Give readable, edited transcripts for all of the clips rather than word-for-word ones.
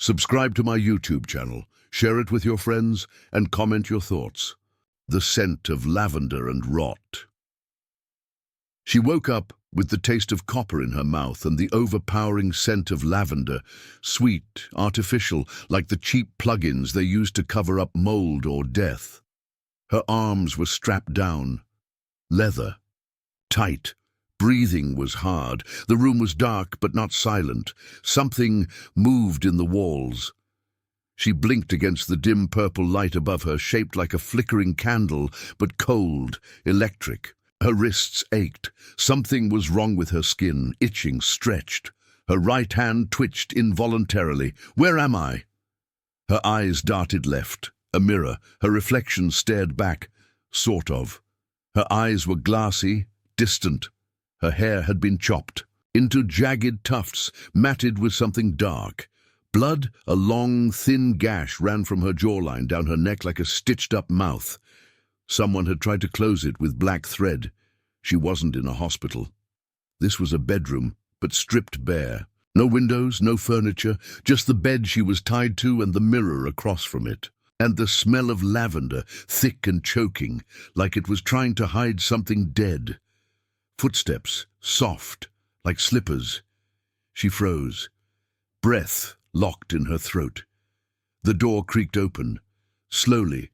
Subscribe to my YouTube channel, share it with your friends, and comment your thoughts. The scent of lavender and rot. She woke up with the taste of copper in her mouth and the overpowering scent of lavender, sweet, artificial, like the cheap plug-ins they used to cover up mold or death. Her arms were strapped down, leather, tight. Breathing was hard. The room was dark but not silent. Something moved in the walls. She blinked against the dim purple light above her, shaped like a flickering candle, but cold, electric. Her wrists ached. Something was wrong with her skin, itching, stretched. Her right hand twitched involuntarily. Where am I? Her eyes darted left. A mirror. Her reflection stared back. Sort of. Her eyes were glassy, distant. Her hair had been chopped into jagged tufts, matted with something dark. Blood, a long, thin gash ran from her jawline down her neck like a stitched-up mouth. Someone had tried to close it with black thread. She wasn't in a hospital. This was a bedroom, but stripped bare. No windows, no furniture, just the bed she was tied to and the mirror across from it. And the smell of lavender, thick and choking, like it was trying to hide something dead. Footsteps, soft, like slippers. She froze. Breath locked in her throat. The door creaked open. Slowly,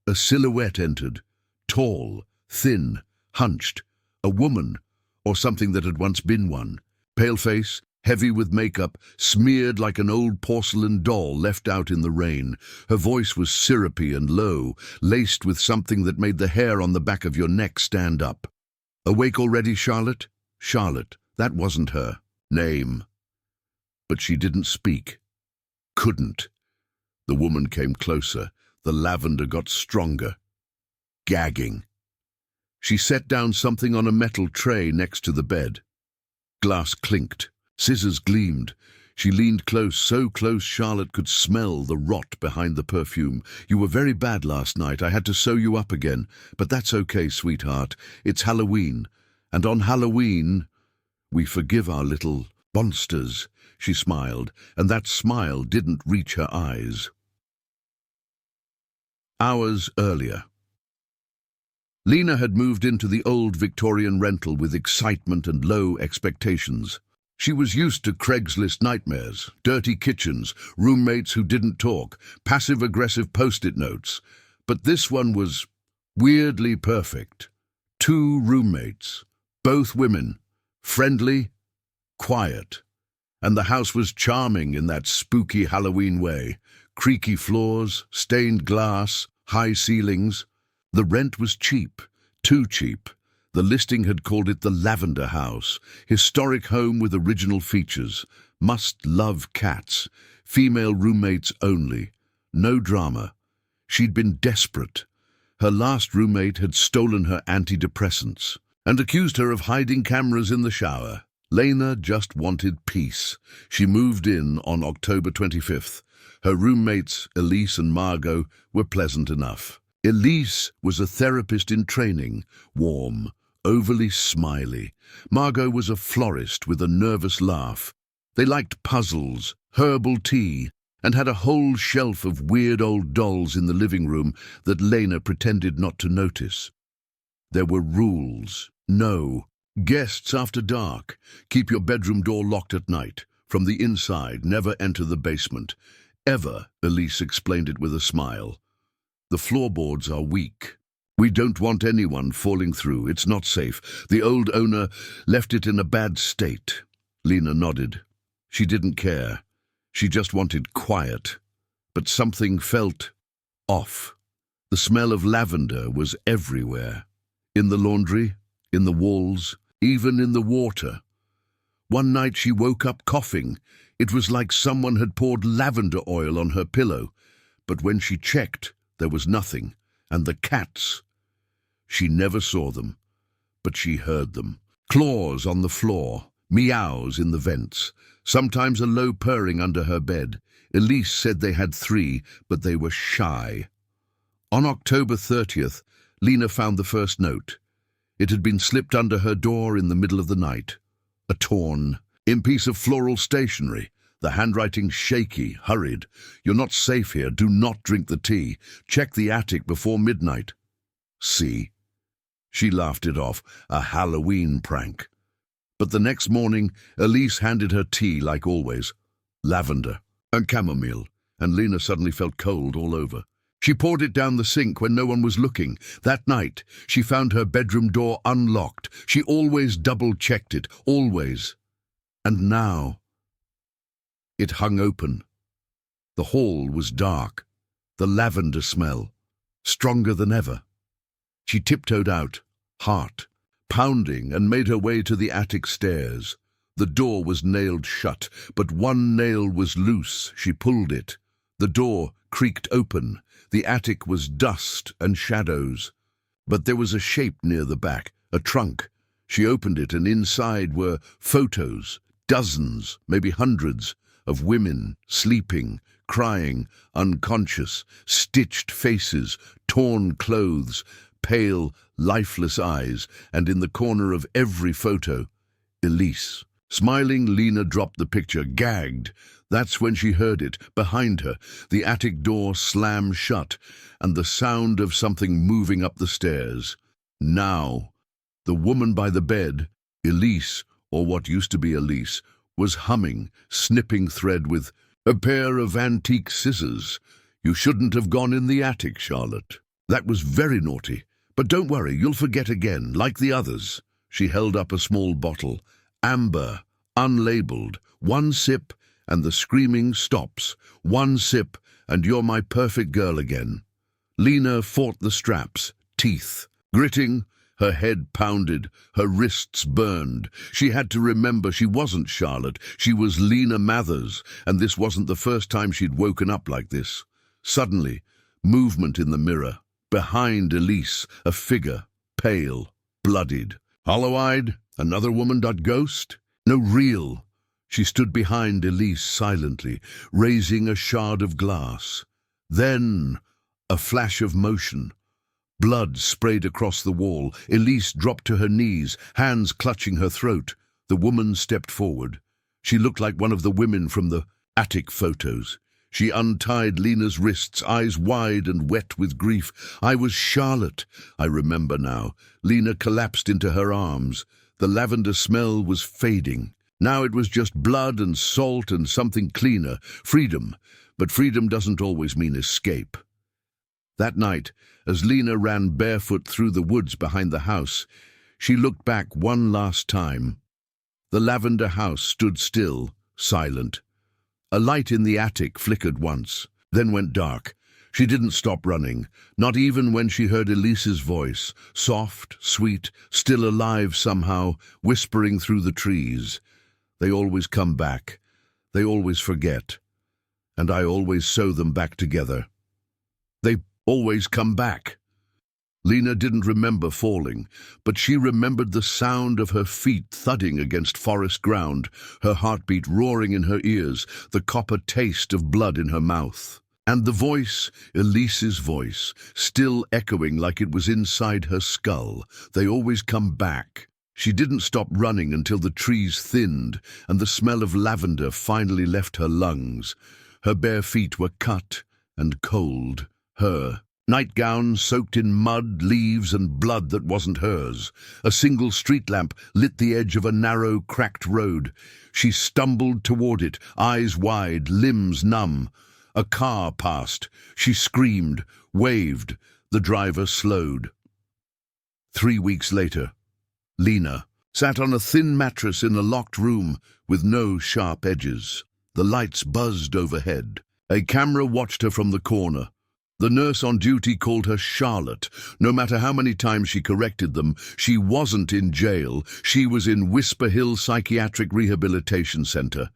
a silhouette entered. Tall, thin, hunched. A woman, or something that had once been one. Pale face, heavy with makeup, smeared like an old porcelain doll left out in the rain. Her voice was syrupy and low, laced with something that made the hair on the back of your neck stand up. Awake already, Charlotte? Charlotte, that wasn't her name. But she didn't speak. Couldn't. The woman came closer. The lavender got stronger. Gagging. She set down something on a metal tray next to the bed. Glass clinked. Scissors gleamed. She leaned close, so close Charlotte could smell the rot behind the perfume. You were very bad last night. I had to sew you up again. But that's okay, sweetheart. It's Halloween. And on Halloween, we forgive our little monsters. She smiled, and that smile didn't reach her eyes. Hours earlier. Lena had moved into the old Victorian rental with excitement and low expectations. She was used to Craigslist nightmares, dirty kitchens, roommates who didn't talk, passive-aggressive post-it notes. But this one was weirdly perfect. 2 roommates, both women, friendly, quiet. And the house was charming in that spooky Halloween way. Creaky floors, stained glass, high ceilings. The rent was cheap, too cheap. The listing had called it the Lavender House, historic home with original features, must-love cats, female roommates only, no drama. She'd been desperate. Her last roommate had stolen her antidepressants and accused her of hiding cameras in the shower. Lena just wanted peace. She moved in on October 25th. Her roommates, Elise and Margot, were pleasant enough. Elise was a therapist in training, warm, overly smiley. Margot was a florist with a nervous laugh. They liked puzzles, herbal tea, and had a whole shelf of weird old dolls in the living room that Lena pretended not to notice. There were rules. No. Guests after dark. Keep your bedroom door locked at night. From the inside, never enter the basement. Ever, Elise explained it with a smile. The floorboards are weak. We don't want anyone falling through. It's not safe. The old owner left it in a bad state. Lena nodded. She didn't care. She just wanted quiet. But something felt off. The smell of lavender was everywhere. In the laundry, in the walls, even in the water. One night she woke up coughing. It was like someone had poured lavender oil on her pillow. But when she checked, there was nothing. And the cats. She never saw them, but she heard them. Claws on the floor, meows in the vents, sometimes a low purring under her bed. Elise said they had 3, but they were shy. On October 30th, Lena found the first note. It had been slipped under her door in the middle of the night. A torn, piece of floral stationery, The handwriting shaky, hurried. "You're not safe here. Do not drink the tea. Check the attic before midnight." See? She laughed it off, a Halloween prank. But the next morning, Elise handed her tea like always. Lavender and chamomile, and Lena suddenly felt cold all over. She poured it down the sink when no one was looking. That night, she found her bedroom door unlocked. She always double-checked it, always. And now, it hung open. The hall was dark, the lavender smell, stronger than ever. She tiptoed out, heart pounding, and made her way to the attic stairs. The door was nailed shut, but one nail was loose. She pulled it. The door creaked open. The attic was dust and shadows. But there was a shape near the back, a trunk. She opened it, and inside were photos, dozens, maybe hundreds, of women sleeping, crying, unconscious, stitched faces, torn clothes, pale, lifeless eyes, and in the corner of every photo, Elise. Smiling, Lena dropped the picture, gagged. That's when she heard it, behind her. The attic door slammed shut, and the sound of something moving up the stairs. Now, the woman by the bed, Elise, or what used to be Elise, was humming, snipping thread with a pair of antique scissors. "You shouldn't have gone in the attic, Charlotte. That was very naughty. But don't worry, you'll forget again, like the others." She held up a small bottle. Amber, unlabeled. One sip, and the screaming stops. One sip, and you're my perfect girl again. Lena fought the straps, teeth gritting, her head pounded, her wrists burned. She had to remember she wasn't Charlotte, she was Lena Mathers, and this wasn't the first time she'd woken up like this. Suddenly, movement in the mirror. Behind Elise, a figure, pale, bloodied. Hollow-eyed, another woman, that ghost? No, real. She stood behind Elise silently, raising a shard of glass. Then, a flash of motion. Blood sprayed across the wall. Elise dropped to her knees, hands clutching her throat. The woman stepped forward. She looked like one of the women from the attic photos. She untied Lena's wrists, eyes wide and wet with grief. "I was Charlotte," I remember now. Lena collapsed into her arms. The lavender smell was fading. Now it was just blood and salt and something cleaner. Freedom. But freedom doesn't always mean escape. That night, as Lena ran barefoot through the woods behind the house, she looked back one last time. The lavender house stood still, silent. A light in the attic flickered once, then went dark. She didn't stop running, not even when she heard Elise's voice, soft, sweet, still alive somehow, whispering through the trees. They always come back. They always forget. And I always sew them back together. They always come back. Lena didn't remember falling, but she remembered the sound of her feet thudding against forest ground, her heartbeat roaring in her ears, the copper taste of blood in her mouth. And the voice, Elise's voice, still echoing like it was inside her skull. They always come back. She didn't stop running until the trees thinned and the smell of lavender finally left her lungs. Her bare feet were cut and cold. Her nightgown soaked in mud, leaves, and blood that wasn't hers. A single street lamp lit the edge of a narrow, cracked road. She stumbled toward it, eyes wide, limbs numb. A car passed. She screamed, waved. The driver slowed. 3 weeks later, Lena sat on a thin mattress in a locked room with no sharp edges. The lights buzzed overhead. A camera watched her from the corner. The nurse on duty called her Charlotte. No matter how many times she corrected them, she wasn't in jail. She was in Whisper Hill Psychiatric Rehabilitation Center.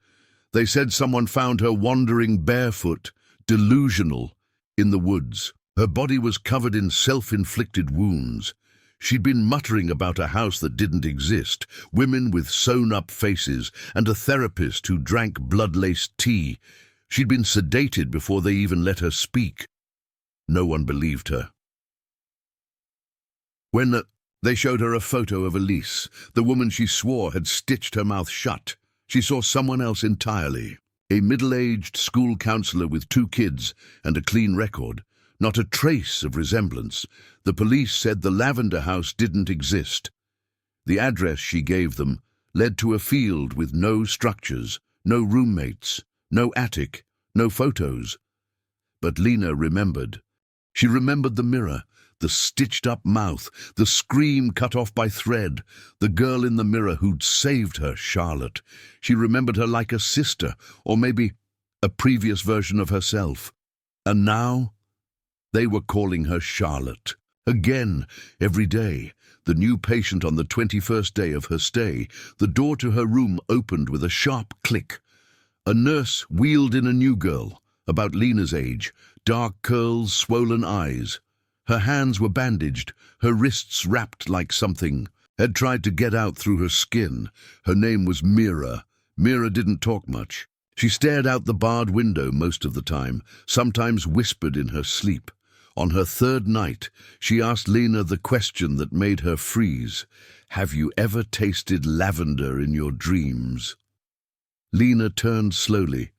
They said someone found her wandering barefoot, delusional, in the woods. Her body was covered in self-inflicted wounds. She'd been muttering about a house that didn't exist, women with sewn-up faces, and a therapist who drank blood-laced tea. She'd been sedated before they even let her speak. No one believed her. When they showed her a photo of Elise, the woman she swore had stitched her mouth shut, she saw someone else entirely. A middle-aged school counselor with 2 kids and a clean record. Not a trace of resemblance. The police said the Lavender House didn't exist. The address she gave them led to a field with no structures, no roommates, no attic, no photos. But Lena remembered. She remembered the mirror, the stitched-up mouth, the scream cut off by thread, the girl in the mirror who'd saved her, Charlotte. She remembered her like a sister, or maybe a previous version of herself. And now, they were calling her Charlotte. Again, every day, the new patient on the 21st day of her stay, the door to her room opened with a sharp click. A nurse wheeled in a new girl, about Lena's age, dark curls, swollen eyes. Her hands were bandaged, her wrists wrapped like something had tried to get out through her skin. Her name was Mira. Mira didn't talk much. She stared out the barred window most of the time, sometimes whispered in her sleep. On her 3rd night, she asked Lena the question that made her freeze. Have you ever tasted lavender in your dreams? Lena turned slowly.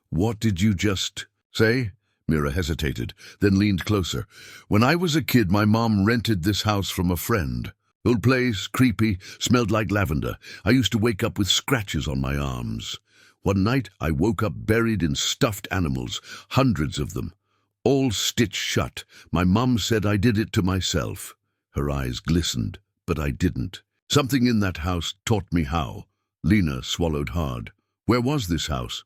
What did you just say? Mira hesitated, then leaned closer. When I was a kid, my mom rented this house from a friend. Old place, creepy, smelled like lavender. I used to wake up with scratches on my arms. One night, I woke up buried in stuffed animals, hundreds of them, all stitched shut. My mum said I did it to myself. Her eyes glistened, but I didn't. Something in that house taught me how. Lena swallowed hard. Where was this house?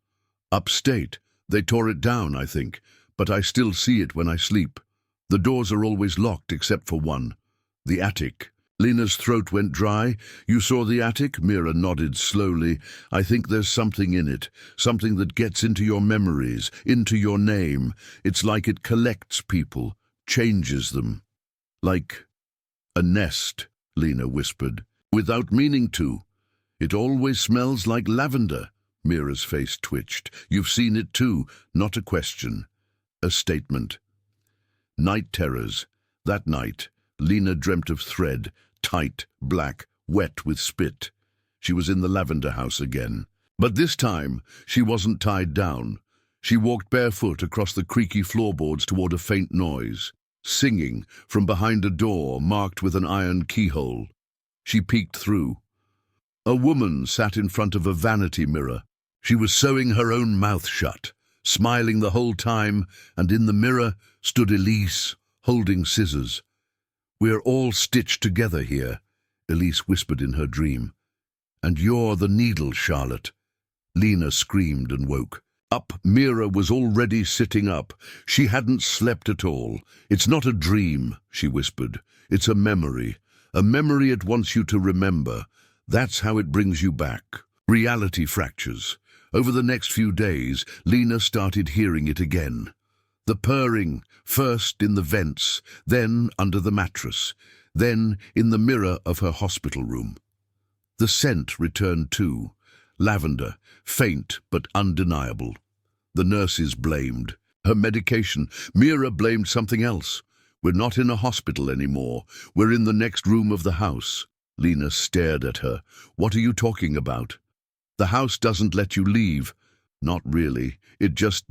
Upstate. They tore it down, I think, but I still see it when I sleep. The doors are always locked except for one. The attic. Lena's throat went dry. You saw the attic? Mira nodded slowly. I think there's something in it, something that gets into your memories, into your name. It's like it collects people, changes them. Like a nest, Lena whispered, without meaning to. It always smells like lavender. Mira's face twitched. You've seen it too, not a question. A statement. Night terrors. That night, Lena dreamt of thread, tight, black, wet with spit. She was in the Lavender House again. But this time, she wasn't tied down. She walked barefoot across the creaky floorboards toward a faint noise, singing from behind a door marked with an iron keyhole. She peeked through. A woman sat in front of a vanity mirror. She was sewing her own mouth shut, smiling the whole time, and in the mirror stood Elise, holding scissors. We're all stitched together here, Elise whispered in her dream. And you're the needle, Charlotte. Lena screamed and woke. Up, Mira was already sitting up. She hadn't slept at all. It's not a dream, she whispered. It's a memory it wants you to remember. That's how it brings you back. Reality fractures. Over the next few days, Lena started hearing it again. The purring, first in the vents, then under the mattress, then in the mirror of her hospital room. The scent returned too. Lavender, faint but undeniable. The nurses blamed. Her medication. Mira blamed something else. We're not in a hospital anymore. We're in the next room of the house. Lena stared at her. What are you talking about? The house doesn't let you leave. Not really. It just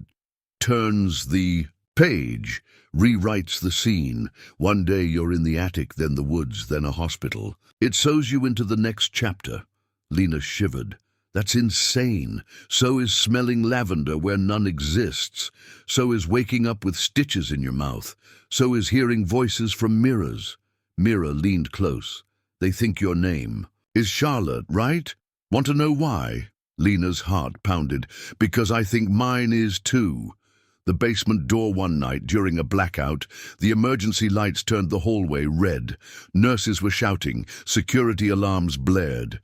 turns the page, rewrites the scene. One day you're in the attic, then the woods, then a hospital. It sews you into the next chapter. Lena shivered. That's insane. So is smelling lavender where none exists. So is waking up with stitches in your mouth. So is hearing voices from mirrors. Mira leaned close. They think your name is Charlotte, right? Want to know why? Lena's heart pounded. Because I think mine is too. The basement door one night, during a blackout, the emergency lights turned the hallway red. Nurses were shouting. Security alarms blared.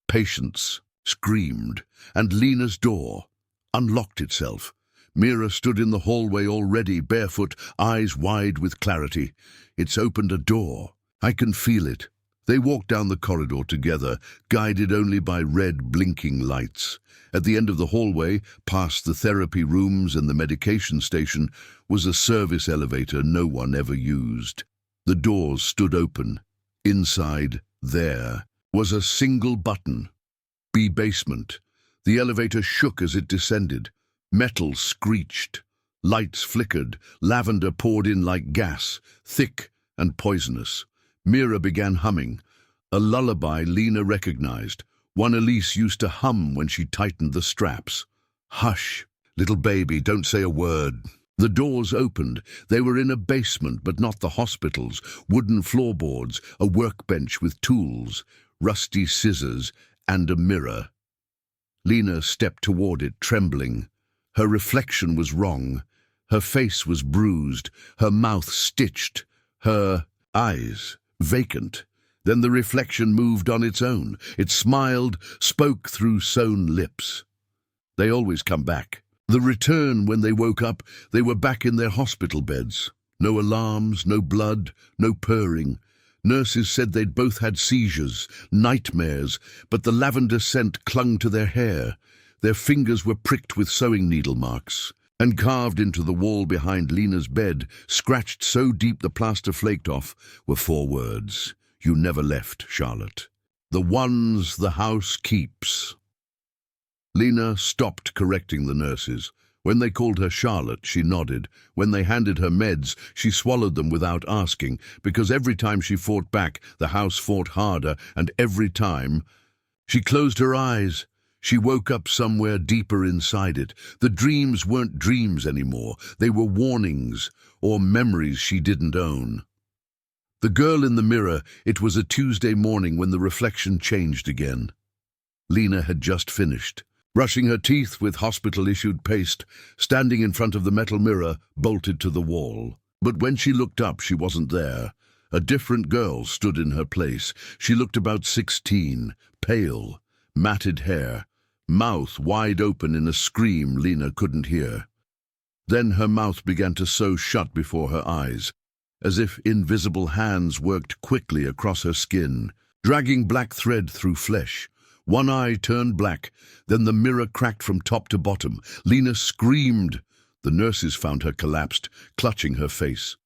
Patients screamed. And Lena's door unlocked itself. Mira stood in the hallway already, barefoot, eyes wide with clarity. It's opened a door. I can feel it. They walked down the corridor together, guided only by red blinking lights. At the end of the hallway, past the therapy rooms and the medication station, was a service elevator no one ever used. The doors stood open. Inside, there, was a single button. B basement. The elevator shook as it descended. Metal screeched. Lights flickered. Lavender poured in like gas, thick and poisonous. Mira began humming. A lullaby Lena recognized. One Elise used to hum when she tightened the straps. Hush, little baby, don't say a word. The doors opened. They were in a basement, but not the hospital's. Wooden floorboards, a workbench with tools, rusty scissors, and a mirror. Lena stepped toward it, trembling. Her reflection was wrong. Her face was bruised, her mouth stitched, her eyes vacant. Then the reflection moved on its own. It smiled, spoke through sewn lips. They always come back. The return, when they woke up, they were back in their hospital beds. No alarms, no blood, no purring. Nurses said they'd both had seizures, nightmares, but the lavender scent clung to their hair. Their fingers were pricked with sewing needle marks. And carved into the wall behind Lena's bed, scratched so deep the plaster flaked off, were 4 words. You never left, Charlotte. The ones the house keeps. Lena stopped correcting the nurses. When they called her Charlotte, she nodded. When they handed her meds, she swallowed them without asking, because every time she fought back, the house fought harder, and every time she closed her eyes. She woke up somewhere deeper inside it. The dreams weren't dreams anymore. They were warnings, or memories she didn't own. The girl in the mirror, it was a Tuesday morning when the reflection changed again. Lena had just finished, brushing her teeth with hospital-issued paste, standing in front of the metal mirror, bolted to the wall. But when she looked up, she wasn't there. A different girl stood in her place. She looked about 16, pale, matted hair, mouth wide open in a scream Lena couldn't hear. Then her mouth began to sew shut before her eyes, as if invisible hands worked quickly across her skin, dragging black thread through flesh. One eye turned black, then the mirror cracked from top to bottom. Lena screamed. The nurses found her collapsed, clutching her face.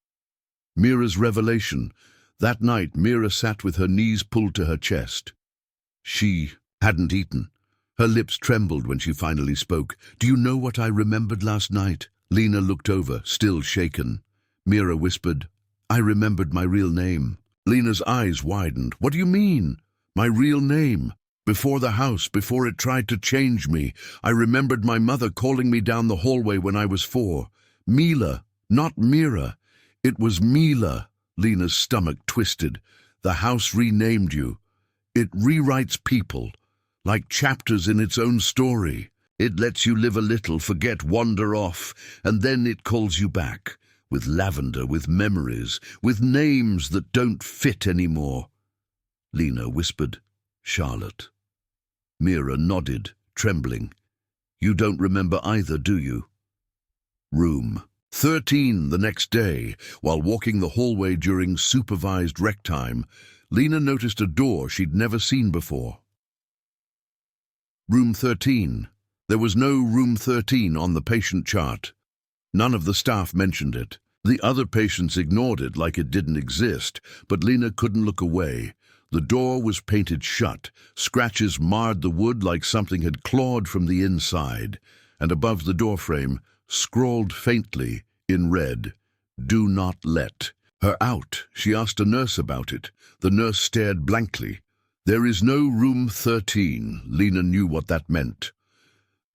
Mira's revelation. That night, Mira sat with her knees pulled to her chest. She hadn't eaten. Her lips trembled when she finally spoke. Do you know what I remembered last night? Lena looked over, still shaken. Mira whispered, I remembered my real name. Lena's eyes widened. What do you mean? My real name? Before the house, before it tried to change me, I remembered my mother calling me down the hallway when I was 4. Mila, not Mira. It was Mila. Lena's stomach twisted. The house renamed you. It rewrites people, like chapters in its own story. It lets you live a little, forget, wander off, and then it calls you back, with lavender, with memories, with names that don't fit anymore. Lena whispered, Charlotte. Mira nodded, trembling. You don't remember either, do you? Room 13 the next day, while walking the hallway during supervised rec time, Lena noticed a door she'd never seen before. Room 13. There was no room 13 on the patient chart. None of the staff mentioned it. The other patients ignored it like it didn't exist, but Lena couldn't look away. The door was painted shut. Scratches marred the wood like something had clawed from the inside, and above the doorframe, scrawled faintly, in red, Do not let. Her out. She asked a nurse about it. The nurse stared blankly. There is no room 13. Lena knew what that meant.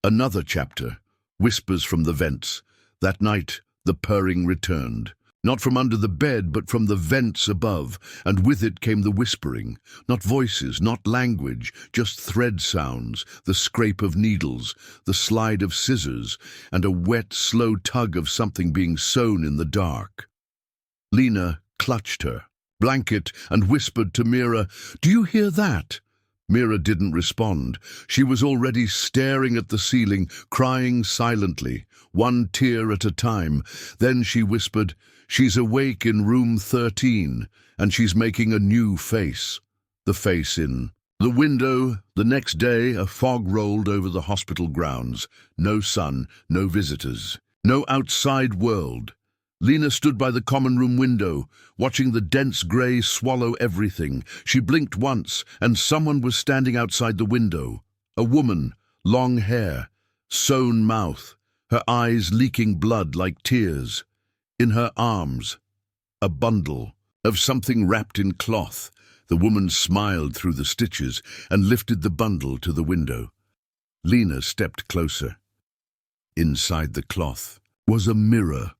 Another chapter. Whispers from the vents. That night, the purring returned. Not from under the bed, but from the vents above, and with it came the whispering. Not voices, not language, just thread sounds, the scrape of needles, the slide of scissors, and a wet, slow tug of something being sewn in the dark. Lena clutched her blanket and whispered to Mira, Do you hear that? Mira didn't respond. She was already staring at the ceiling, crying silently, one tear at a time. Then she whispered, She's awake in room 13, and she's making a new face. The face in the window. The next day, a fog rolled over the hospital grounds. No sun, no visitors, no outside world. Lena stood by the common room window, watching the dense grey swallow everything. She blinked once, and someone was standing outside the window. A woman, long hair, sewn mouth, her eyes leaking blood like tears. In her arms, a bundle of something wrapped in cloth. The woman smiled through the stitches and lifted the bundle to the window. Lena stepped closer. Inside the cloth was a mirror,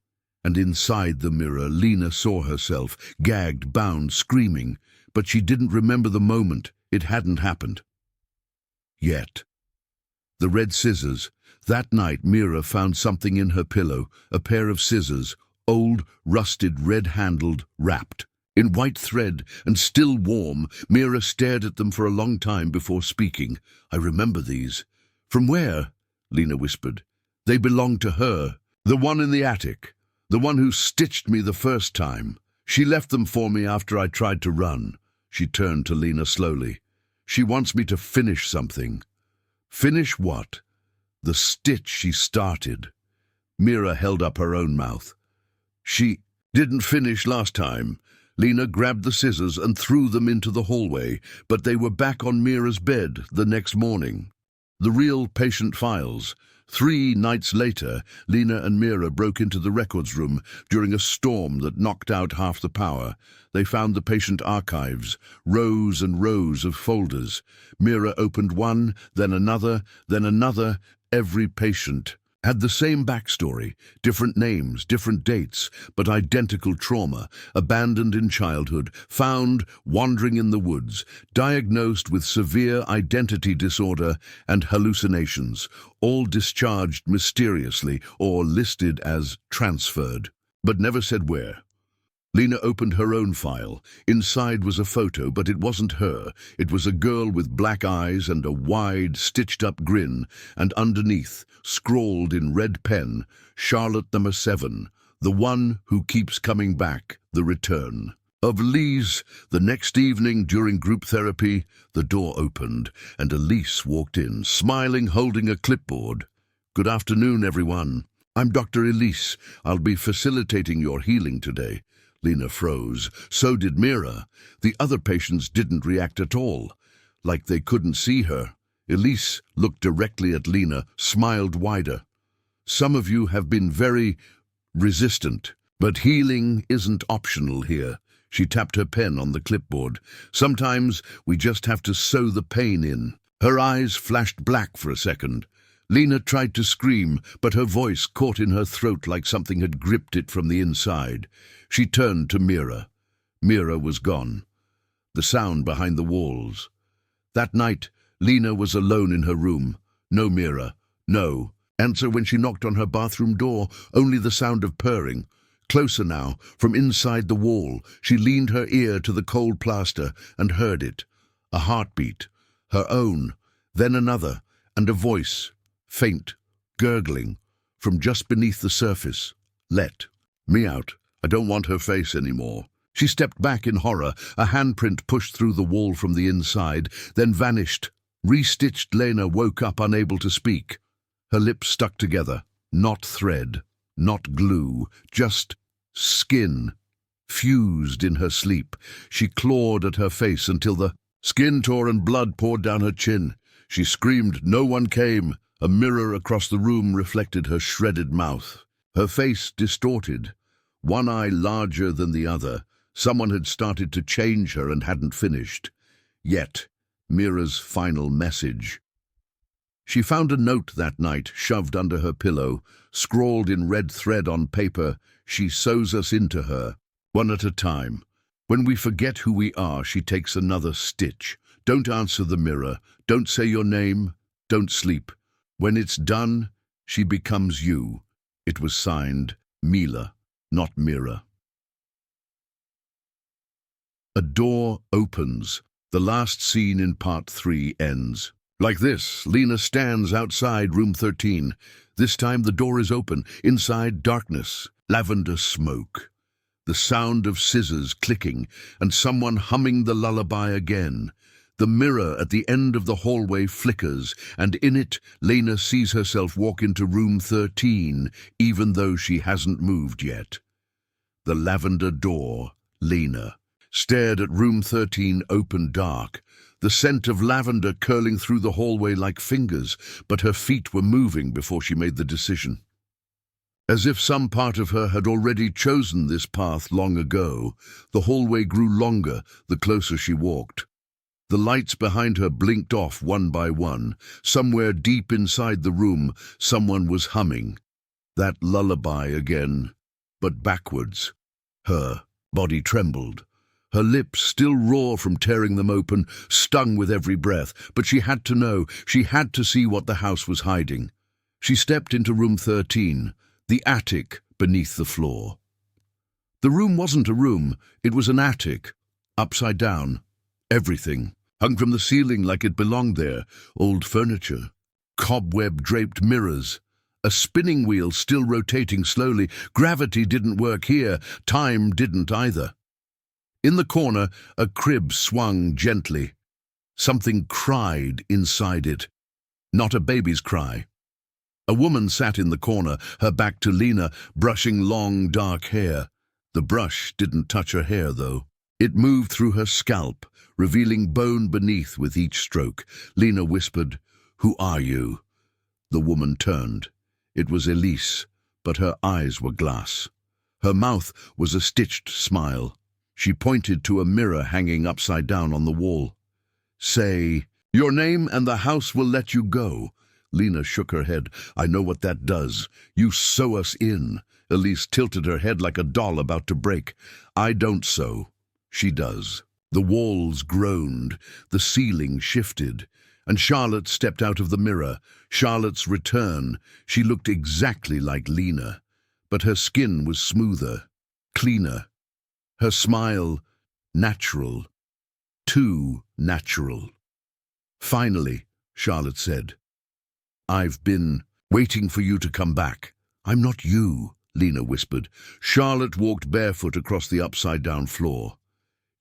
and inside the mirror Lena saw herself, gagged, bound, screaming, but she didn't remember the moment. It hadn't happened yet. The red scissors. That night Mira found something in her pillow, a pair of scissors, old, rusted, red-handled, wrapped in white thread and still warm. Mira stared at them for a long time before speaking. "I remember these." "From where?" Lena whispered. "They belong to her. The one in the attic. The one who stitched me the first time. She left them for me after I tried to run." She turned to Lena slowly. "She wants me to finish something." "Finish what?" "The stitch she started." Mira held up her own mouth. "She didn't finish last time." Lena grabbed the scissors and threw them into the hallway, but they were back on Mira's bed the next morning. The real patient files. 3 nights later, Lena and Mira broke into the records room during a storm that knocked out half the power. They found the patient archives, rows and rows of folders. Mira opened one, then another, then another. Every patient had the same backstory, different names, different dates, but identical trauma: abandoned in childhood, found wandering in the woods, diagnosed with severe identity disorder and hallucinations, all discharged mysteriously or listed as transferred, but never said where. Lena opened her own file. Inside was a photo, but it wasn't her. It was a girl with black eyes and a wide, stitched-up grin, and underneath, scrawled in red pen, Charlotte number 7, the one who keeps coming back, the return of Elise. The next evening, during group therapy, the door opened, and Elise walked in, smiling, holding a clipboard. "Good afternoon, everyone. I'm Dr. Elise. I'll be facilitating your healing today." Lena froze. So did Mira. The other patients didn't react at all, like they couldn't see her. Elise looked directly at Lena, smiled wider. "Some of you have been very resistant, but healing isn't optional here." She tapped her pen on the clipboard. "Sometimes we just have to sew the pain in." Her eyes flashed black for a second. Lena tried to scream, but her voice caught in her throat like something had gripped it from the inside. She turned to Mira. Mira was gone. The sound behind the walls. That night, Lena was alone in her room. No Mira. No answer when she knocked on her bathroom door, only the sound of purring. Closer now, from inside the wall, she leaned her ear to the cold plaster and heard it. A heartbeat. Her own. Then another. And a voice. Faint, gurgling, from just beneath the surface. "Let me out. I don't want her face anymore." She stepped back in horror. A handprint pushed through the wall from the inside, then vanished. Restitched Lena woke up, unable to speak. Her lips stuck together. Not thread, not glue, just skin. Fused in her sleep. She clawed at her face until the skin tore and blood poured down her chin. She screamed. No one came. A mirror across the room reflected her shredded mouth. Her face distorted, one eye larger than the other. Someone had started to change her and hadn't finished. Yet, Mira's final message. She found a note that night, shoved under her pillow, scrawled in red thread on paper. "She sews us into her, one at a time. When we forget who we are, she takes another stitch. Don't answer the mirror. Don't say your name. Don't sleep. When it's done, she becomes you." It was signed Mila, not Mira. A door opens. The last scene in part 3 ends. Like this, Lena stands outside room 13. This time the door is open. Inside, darkness, lavender smoke. The sound of scissors clicking, and someone humming the lullaby again. The mirror at the end of the hallway flickers, and in it, Lena sees herself walk into room 13, even though she hasn't moved yet. The lavender door, Lena, stared at room 13 open dark, the scent of lavender curling through the hallway like fingers, but her feet were moving before she made the decision. As if some part of her had already chosen this path long ago, the hallway grew longer the closer she walked. The lights behind her blinked off one by one. Somewhere deep inside the room, someone was humming. That lullaby again, but backwards. Her body trembled. Her lips, still raw from tearing them open, stung with every breath, but she had to know, she had to see what the house was hiding. She stepped into room 13, the attic beneath the floor. The room wasn't a room, it was an attic, upside down. Everything hung from the ceiling like it belonged there, old furniture, cobweb-draped mirrors, a spinning wheel still rotating slowly. Gravity didn't work here, time didn't either. In the corner, a crib swung gently. Something cried inside it. Not a baby's cry. A woman sat in the corner, her back to Lena, brushing long, dark hair. The brush didn't touch her hair, though. It moved through her scalp, revealing bone beneath with each stroke. Lena whispered, "Who are you?" The woman turned. It was Elise, but her eyes were glass. Her mouth was a stitched smile. She pointed to a mirror hanging upside down on the wall. "Say your name and the house will let you go." Lena shook her head. "I know what that does. You sew us in." Elise tilted her head like a doll about to break. "I don't sew. She does." The walls groaned. The ceiling shifted. And Charlotte stepped out of the mirror. Charlotte's return. She looked exactly like Lena, but her skin was smoother, cleaner. Her smile, natural. Too natural. "Finally," Charlotte said. "I've been waiting for you to come back." "I'm not you," Lena whispered. Charlotte walked barefoot across the upside-down floor.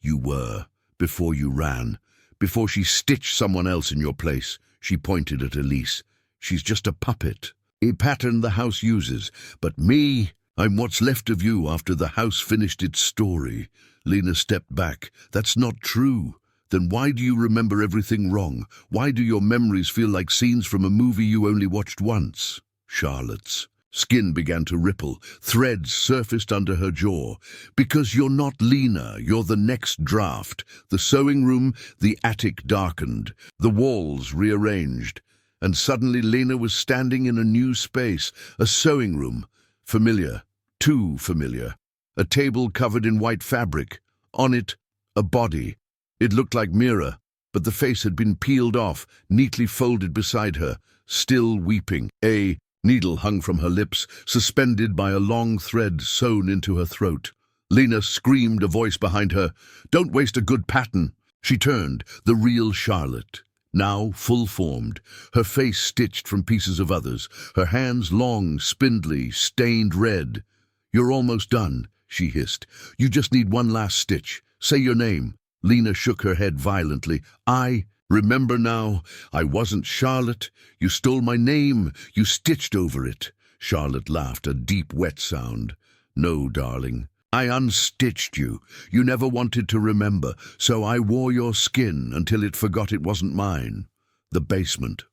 "You were, before you ran, before she stitched someone else in your place." She pointed at Elise. "She's just a puppet, a pattern the house uses. But me, I'm what's left of you after the house finished its story." Lena stepped back. "That's not true. Then why do you remember everything wrong? Why do your memories feel like scenes from a movie you only watched once?" Charlotte's skin began to ripple. Threads surfaced under her jaw. "Because you're not Lena, you're the next draft." The sewing room, the attic darkened. The walls rearranged. And suddenly Lena was standing in a new space, a sewing room. Familiar, too familiar. A table covered in white fabric. On it, a body. It looked like Mira, but the face had been peeled off, neatly folded beside her, still weeping. A needle hung from her lips, suspended by a long thread sewn into her throat. Lena screamed, a voice behind her, "Don't waste a good pattern." She turned, the real Charlotte, now full-formed, her face stitched from pieces of others, her hands long, spindly, stained red. "You're almost done," she hissed. "You just need one last stitch. Say your name." Lena shook her head violently. "I remember now. I wasn't Charlotte. You stole my name. You stitched over it." Charlotte laughed, a deep, wet sound. "No, darling. I unstitched you. You never wanted to remember, so I wore your skin until it forgot it wasn't mine." The basement.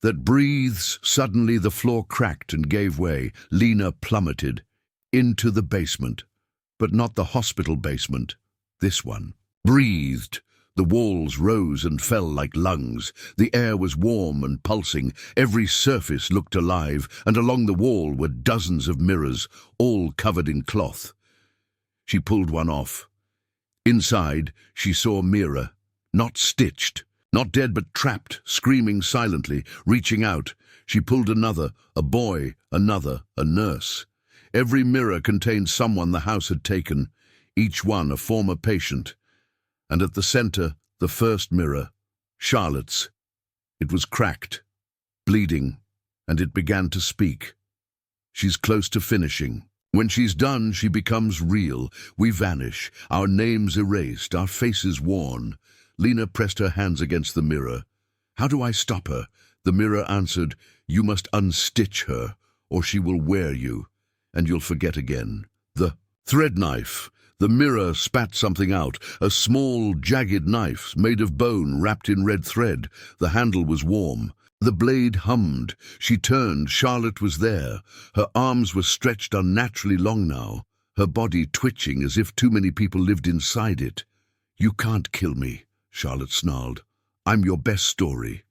That breathes. Suddenly the floor cracked and gave way. Lena plummeted into the basement. But not the hospital basement. This one. Breathed. The walls rose and fell like lungs. The air was warm and pulsing. Every surface looked alive, and along the wall were dozens of mirrors, all covered in cloth. She pulled one off. Inside, she saw Mira, not stitched, not dead but trapped, screaming silently, reaching out. She pulled another, a boy, another, a nurse. Every mirror contained someone the house had taken, each one a former patient. And at the center, the first mirror, Charlotte's. It was cracked, bleeding, and it began to speak. "She's close to finishing. When she's done, she becomes real. We vanish, our names erased, our faces worn." Lena pressed her hands against the mirror. "How do I stop her?" The mirror answered, "You must unstitch her, or she will wear you, and you'll forget again." The thread knife. The mirror spat something out, a small, jagged knife made of bone wrapped in red thread. The handle was warm. The blade hummed. She turned. Charlotte was there. Her arms were stretched unnaturally long now, her body twitching as if too many people lived inside it. "You can't kill me," Charlotte snarled. "I'm your best story."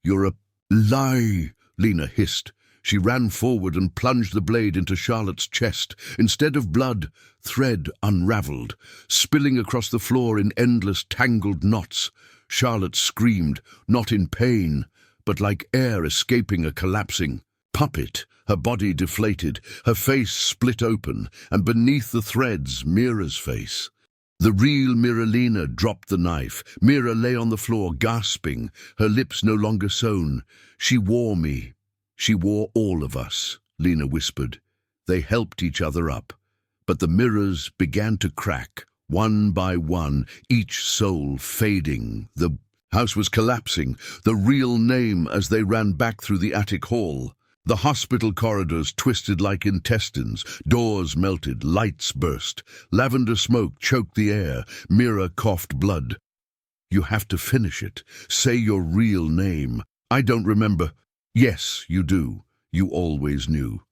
"You're a lie," Lena hissed. She ran forward and plunged the blade into Charlotte's chest. Instead of blood, thread unraveled, spilling across the floor in endless tangled knots. Charlotte screamed, not in pain, but like air escaping a collapsing puppet. Her body deflated, her face split open, and beneath the threads, Mira's face. The real Lena dropped the knife. Mira lay on the floor, gasping, her lips no longer sewn. "She wore me. She wore all of us," Lena whispered. They helped each other up. But the mirrors began to crack, one by one, each soul fading. The house was collapsing, the real name as they ran back through the attic hall. The hospital corridors twisted like intestines, doors melted, lights burst. Lavender smoke choked the air. Mira coughed blood. "You have to finish it. Say your real name." "I don't remember." "Yes, you do. You always knew."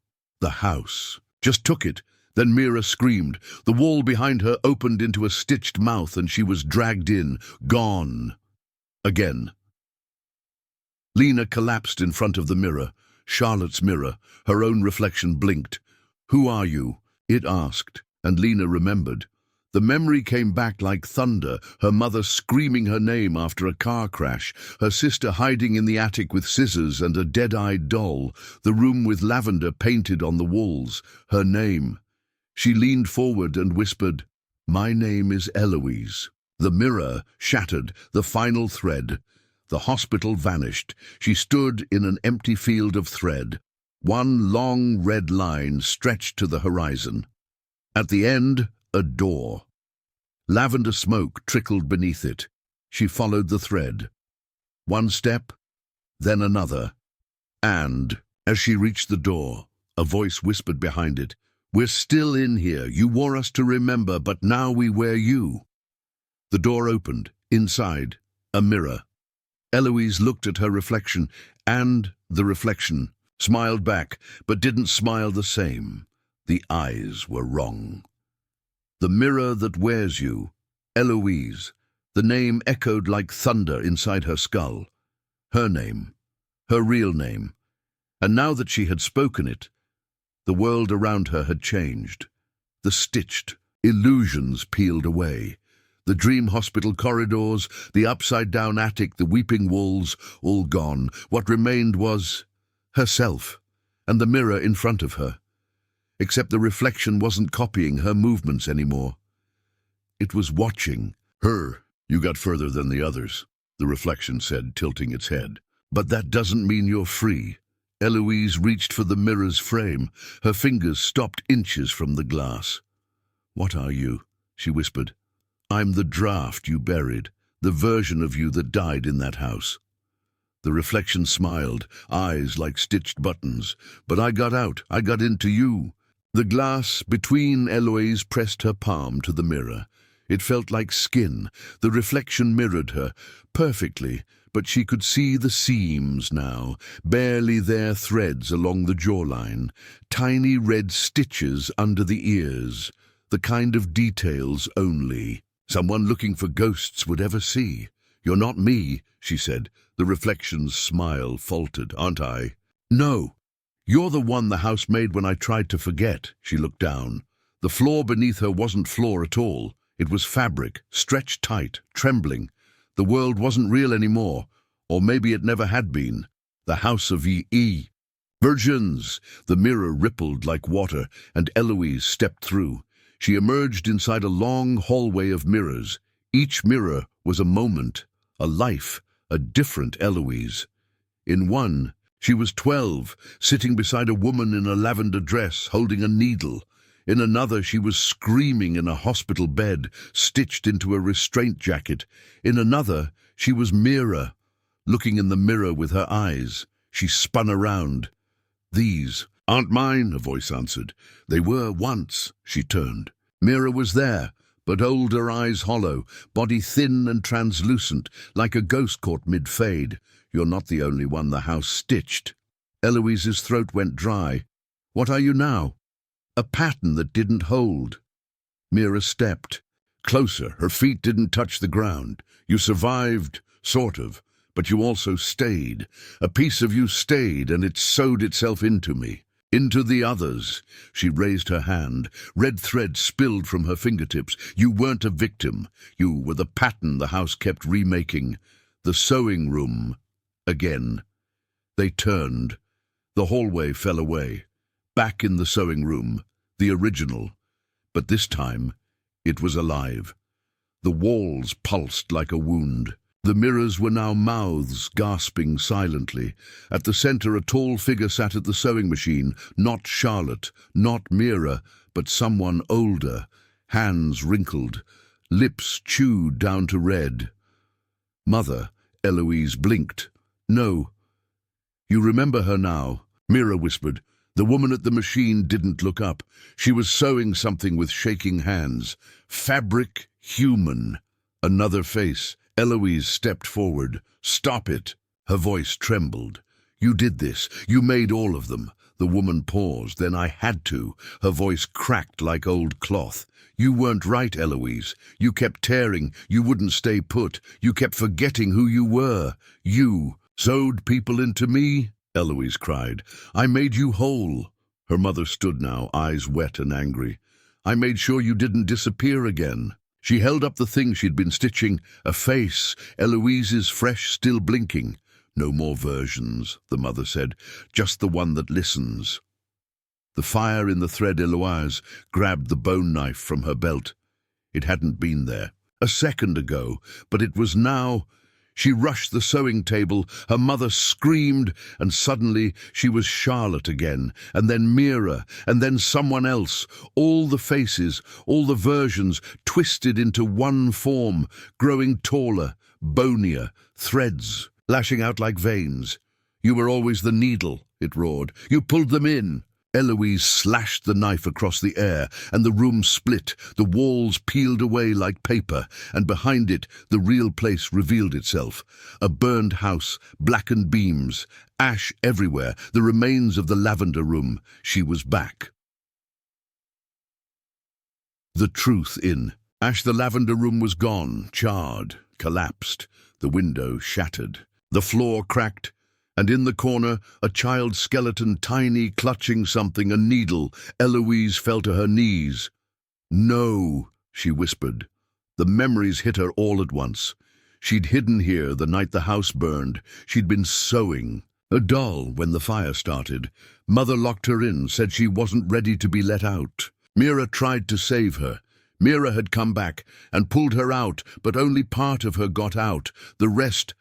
"The house. Just took it." Then Mira screamed. The wall behind her opened into a stitched mouth and she was dragged in, gone. Again. Lena collapsed in front of the mirror. Charlotte's mirror. Her own reflection blinked. "Who are you?" it asked, and Lena remembered. The memory came back like thunder, her mother screaming her name after a car crash, her sister hiding in the attic with scissors and a dead-eyed doll, the room with lavender painted on the walls, her name. She leaned forward and whispered, "My name is Eloise." The mirror shattered, the final thread. The hospital vanished. She stood in an empty field of thread. One long red line stretched to the horizon. At the end, a door. Lavender smoke trickled beneath it. She followed the thread. One step, then another. And, as she reached the door, a voice whispered behind it, "We're still in here. You wore us to remember, but now we wear you." The door opened. Inside, a mirror. Eloise looked at her reflection, and the reflection smiled back, but didn't smile the same. The eyes were wrong. "The mirror that wears you," Eloise. The name echoed like thunder inside her skull. Her name. Her real name. And now that she had spoken it, the world around her had changed. The stitched illusions peeled away. The dream hospital corridors, the upside-down attic, the weeping walls, all gone. What remained was herself, and the mirror in front of her. Except the reflection wasn't copying her movements anymore. It was watching her. "You got further than the others," the reflection said, tilting its head. "But that doesn't mean you're free." Eloise reached for the mirror's frame. Her fingers stopped inches from the glass. "What are you?" she whispered. "I'm the draft you buried, the version of you that died in that house." The reflection smiled, eyes like stitched buttons. "But I got out. I got into you." The glass between Eloise pressed her palm to the mirror. It felt like skin. The reflection mirrored her perfectly, but she could see the seams now, barely there threads along the jawline, tiny red stitches under the ears, the kind of details only someone looking for ghosts would ever see. "You're not me," she said. The reflection's smile faltered. "Aren't I?" "No. You're the one the house made when I tried to forget." She looked down. The floor beneath her wasn't floor at all. It was fabric, stretched tight, trembling. The world wasn't real anymore, or maybe it never had been. The house of E. Virgins! The mirror rippled like water, and Eloise stepped through. She emerged inside a long hallway of mirrors. Each mirror was a moment, a life, a different Eloise. In one, she was 12, sitting beside a woman in a lavender dress, holding a needle. In another, she was screaming in a hospital bed, stitched into a restraint jacket. In another, she was Mira, looking in the mirror with her eyes. She spun around. "These aren't mine," a voice answered. "They were once." She turned. Mira was there, but older, eyes hollow, body thin and translucent, like a ghost caught mid-fade. You're not the only one the house stitched. Eloise's throat went dry. What are you now? A pattern that didn't hold. Mira stepped. Closer, her feet didn't touch the ground. You survived, sort of, but you also stayed. A piece of you stayed, and it sewed itself into me. Into the others. She raised her hand. Red thread spilled from her fingertips. You weren't a victim. You were the pattern the house kept remaking. The sewing room. Again. They turned. The hallway fell away. Back in the sewing room. The original. But this time, it was alive. The walls pulsed like a wound. The mirrors were now mouths gasping silently. At the center, a tall figure sat at the sewing machine. Not Charlotte, not Mira, but someone older. Hands wrinkled, lips chewed down to red. Mother, Eloise blinked. No. You remember her now, Mira whispered. The woman at the machine didn't look up. She was sewing something with shaking hands. Fabric, human. Another face. Eloise stepped forward. Stop it. Her voice trembled. You did this. You made all of them. The woman paused. Then I had to. Her voice cracked like old cloth. You weren't right, Eloise. You kept tearing. You wouldn't stay put. You kept forgetting who you were. You sewed people into me? Eloise cried. I made you whole. Her mother stood now, eyes wet and angry. I made sure you didn't disappear again. She held up the thing she'd been stitching, a face, Eloise's fresh, still blinking. No more versions, the mother said, just the one that listens. The fire in the thread Eloise grabbed the bone knife from her belt. It hadn't been there a second ago, but it was now. She rushed the sewing table, her mother screamed, and suddenly she was Charlotte again, and then Mira, and then someone else. All the faces, all the versions, twisted into one form, growing taller, bonier, threads, lashing out like veins. You were always the needle, it roared. You pulled them in. Eloise slashed the knife across the air, and the room split. The walls peeled away like paper, and behind it the real place revealed itself. A burned house, blackened beams, ash everywhere, the remains of the lavender room. She was back. The truth in. Ash, the lavender room was gone, charred, collapsed, the window shattered. The floor cracked, and in the corner, a child's skeleton, tiny, clutching something, a needle. Eloise fell to her knees. No, she whispered. The memories hit her all at once. She'd hidden here the night the house burned. She'd been sewing. A doll when the fire started. Mother locked her in, said she wasn't ready to be let out. Mira tried to save her. Mira had come back and pulled her out, but only part of her got out. The rest,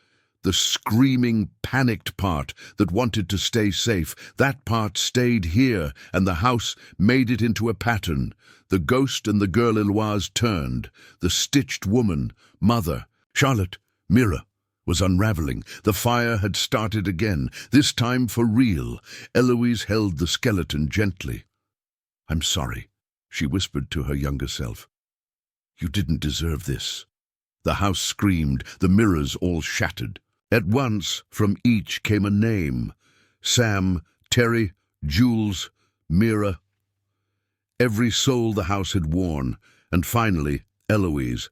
the screaming, panicked part that wanted to stay safe, that part stayed here, and the house made it into a pattern. The ghost and the girl Eloise turned. The stitched woman, Mother, Charlotte, Mira, was unraveling. The fire had started again, this time for real. Eloise held the skeleton gently. I'm sorry, she whispered to her younger self. You didn't deserve this. The house screamed, the mirrors all shattered. At once, from each came a name. Sam, Terry, Jules, Mira. Every soul the house had worn, and finally, Eloise.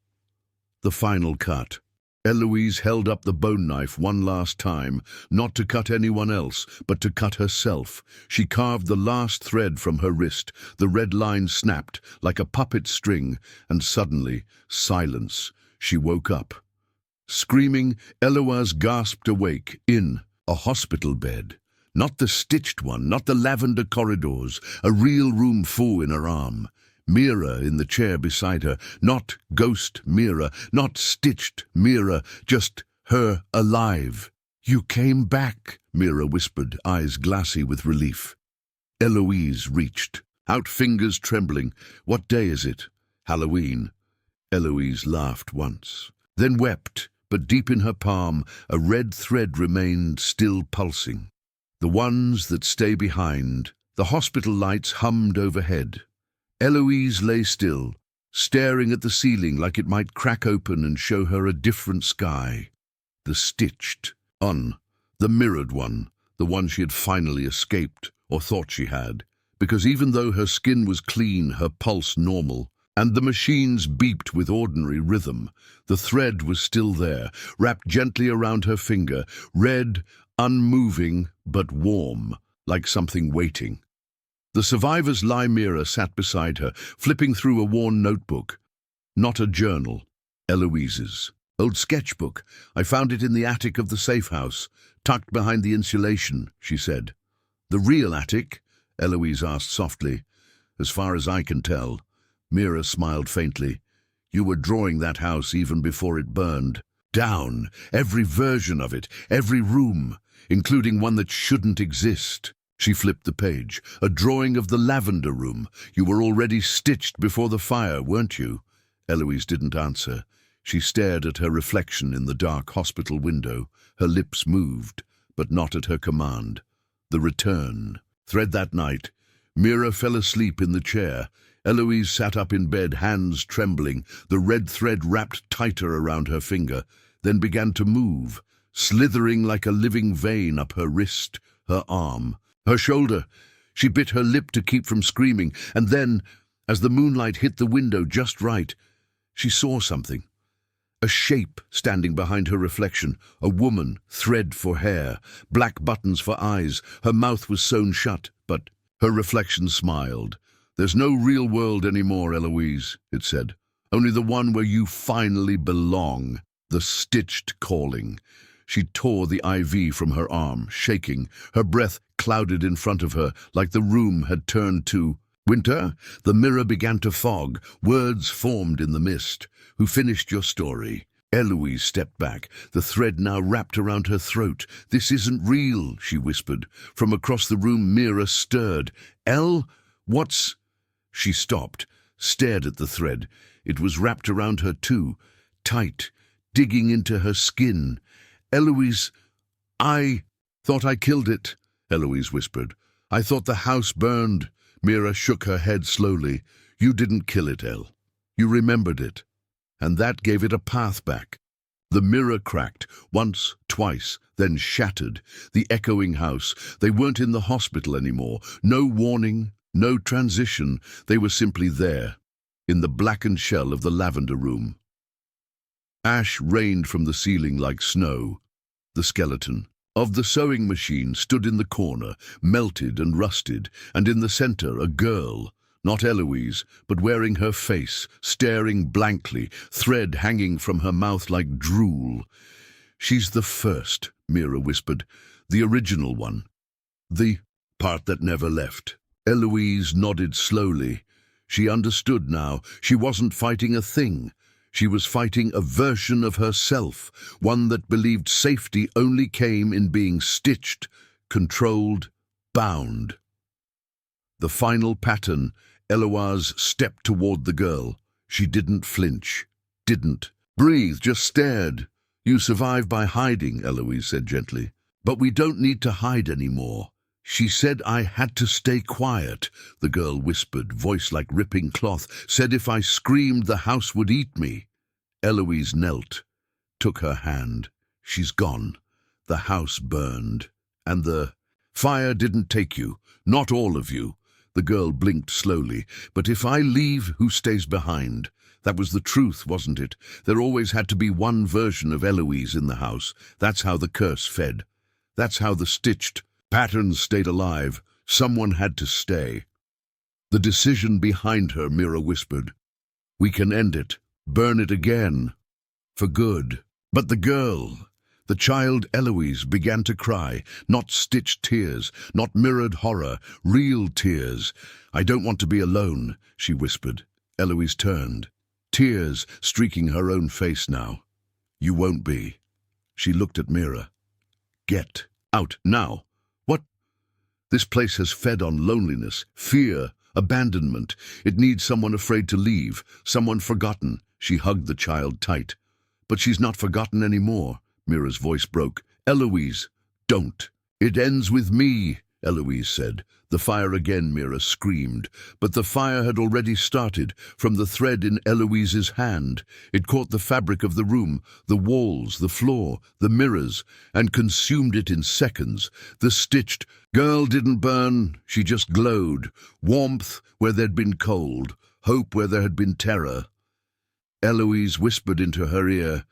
The final cut. Eloise held up the bone knife one last time, not to cut anyone else, but to cut herself. She carved the last thread from her wrist. The red line snapped, like a puppet string, and suddenly, silence. She woke up. Screaming, Eloise gasped awake, in a hospital bed. Not the stitched one, not the lavender corridors, a real room full in her arm. Mira in the chair beside her, not ghost Mira, not stitched Mira, just her alive. You came back, Mira whispered, eyes glassy with relief. Eloise reached, out fingers trembling. What day is it? Halloween. Eloise laughed once, then wept, but deep in her palm a red thread remained still pulsing. The ones that stay behind. The hospital lights hummed overhead. Eloise lay still, staring at the ceiling like it might crack open and show her a different sky. The stitched, on, The mirrored one, the one she had finally escaped, or thought she had, because even though her skin was clean, her pulse normal, and the machines beeped with ordinary rhythm, the thread was still there, wrapped gently around her finger, red, unmoving, but warm, like something waiting. The survivor's lie mirror sat beside her, flipping through a worn notebook. Not a journal, Eloise's. Old sketchbook. I found it in the attic of the safe house, tucked behind the insulation, she said. The real attic? Eloise asked softly. As far as I can tell. Mira smiled faintly. You were drawing that house even before it burned. Down, every version of it, every room, including one that shouldn't exist. She flipped the page. A drawing of the lavender room. You were already stitched before the fire, weren't you? Eloise didn't answer. She stared at her reflection in the dark hospital window. Her lips moved, but not at her command. The return. Thread that night. Mira fell asleep in the chair. Eloise sat up in bed, hands trembling, the red thread wrapped tighter around her finger, then began to move, slithering like a living vein up her wrist, her arm, her shoulder. She bit her lip to keep from screaming, and then, as the moonlight hit the window just right, she saw something. A shape standing behind her reflection, a woman, thread for hair, black buttons for eyes. Her mouth was sewn shut, but her reflection smiled. There's no real world anymore, Eloise, it said. Only the one where you finally belong. The stitched calling. She tore the IV from her arm, shaking, her breath clouded in front of her, like the room had turned to winter. The mirror began to fog. Words formed in the mist. Who finished your story? Eloise stepped back, the thread now wrapped around her throat. This isn't real, she whispered. From across the room, Mira stirred. What's... She stopped, stared at the thread. It was wrapped around her too, tight, digging into her skin. Eloise, I thought I killed it, Eloise whispered. I thought the house burned. Mira shook her head slowly. You didn't kill it, El. You remembered it. And that gave it a path back. The mirror cracked, once, twice, then shattered. The echoing house. They weren't in the hospital anymore. No warning, no transition. They were simply there, in the blackened shell of the lavender room. Ash rained from the ceiling like snow. The skeleton of the sewing machine stood in the corner, melted and rusted, and in the center a girl, not Eloise, but wearing her face, staring blankly, thread hanging from her mouth like drool. She's the first, Mira whispered, the original one, the part that never left. Eloise nodded slowly. She understood now. She wasn't fighting a thing. She was fighting a version of herself, one that believed safety only came in being stitched, controlled, bound. The final pattern. Eloise stepped toward the girl. She didn't flinch, didn't breathe, just stared. You survived by hiding, Eloise said gently. But we don't need to hide anymore. She said I had to stay quiet, the girl whispered, voice like ripping cloth. Said if I screamed, the house would eat me. Eloise knelt, took her hand. She's gone. The house burned. And the fire didn't take you, not all of you. The girl blinked slowly. But if I leave, who stays behind? That was the truth, wasn't it? There always had to be one version of Eloise in the house. That's how the curse fed. That's how the stitched patterns stayed alive. Someone had to stay. The decision behind her, Mira whispered. We can end it, burn it again, for good. But the girl, the child Eloise, began to cry, not stitched tears, not mirrored horror, real tears. I don't want to be alone, she whispered. Eloise turned, tears streaking her own face now. You won't be. She looked at Mira. Get out now. What? This place has fed on loneliness, fear, abandonment. It needs someone afraid to leave, someone forgotten. She hugged the child tight. But she's not forgotten anymore. Mira's voice broke. Eloise, don't. It ends with me, Eloise said. "The fire again," Mira screamed. But the fire had already started, from the thread in Eloise's hand. It caught the fabric of the room, the walls, the floor, the mirrors, and consumed it in seconds. The stitched girl didn't burn, she just glowed. Warmth where there'd been cold, hope where there had been terror. Eloise whispered into her ear,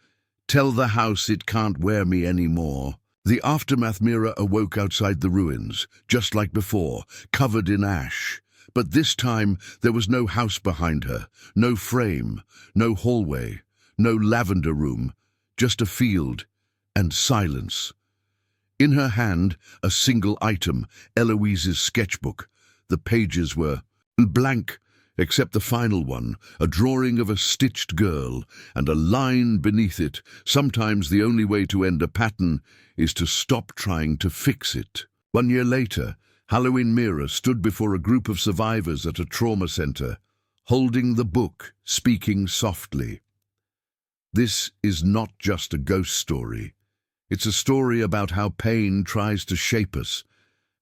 "Tell the house it can't wear me anymore." The aftermath. Mira awoke outside the ruins, just like before, covered in ash. But this time there was no house behind her, no frame, no hallway, no lavender room, just a field and silence. In her hand, a single item, Eloise's sketchbook. The pages were blank, except the final one, a drawing of a stitched girl, and a line beneath it. "Sometimes the only way to end a pattern is to stop trying to fix it." 1 year later, Halloween Mira stood before a group of survivors at a trauma center, holding the book, speaking softly. This is not just a ghost story. It's a story about how pain tries to shape us,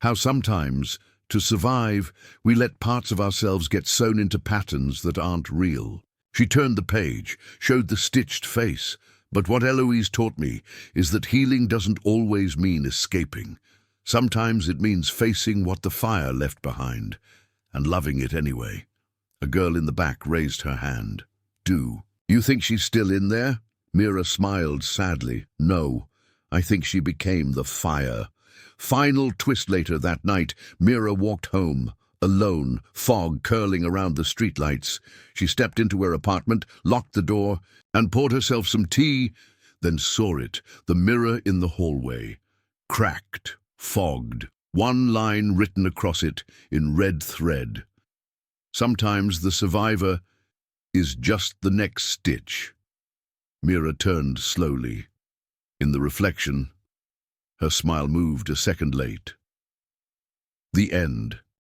how sometimes, to survive, we let parts of ourselves get sewn into patterns that aren't real. She turned the page, showed the stitched face. But what Eloise taught me is that healing doesn't always mean escaping. Sometimes it means facing what the fire left behind, and loving it anyway. A girl in the back raised her hand. "Do you think she's still in there?" Mira smiled sadly. "No, I think she became the fire." Final twist. Later that night, Mira walked home, alone, fog curling around the streetlights. She stepped into her apartment, locked the door, and poured herself some tea, then saw it, the mirror in the hallway. Cracked, fogged, one line written across it in red thread. "Sometimes the survivor is just the next stitch." Mira turned slowly. In the reflection, her smile moved a second late. The end.